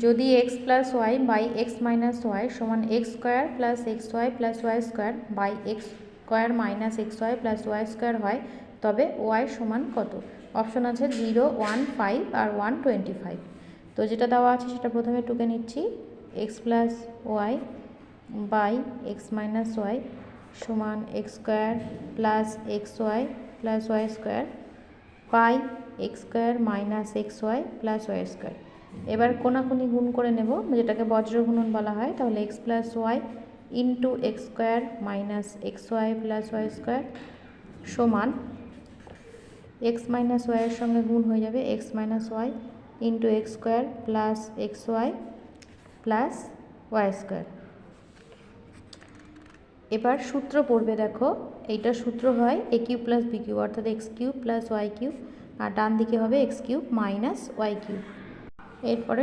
যদি X plus Y by X minus Y সমান X square plus X Y plus Y square by X square minus X Y plus Y square হয় তবে Y সমান কত? Option আছে 0, 1, 5 আর 125। তো যেটা দেওয়া আছে সেটা প্রথমে টুকে নিচ্ছি। X plus Y by X minus Y সমান X square plus X Y plus Y square by X square minus X Y plus Y square. এবার কোনাকুনি গুণ করে নেব, যেটাকে বজ্র গুণন বলা হয়। তাহলে X plus Y into X square minus X Y plus Y square সমান এক্স মাইনাস ওয়াইয়ের সঙ্গে গুণ হয়ে যাবে X minus Y into X square plus X Y plus Y square. এবার সূত্র পড়বে, দেখো এইটা সূত্র হয় A cube plus B cube, অর্থাৎ X cube plus Y cube, আর ডান দিকে হবে X cube minus Y cube. এরপরে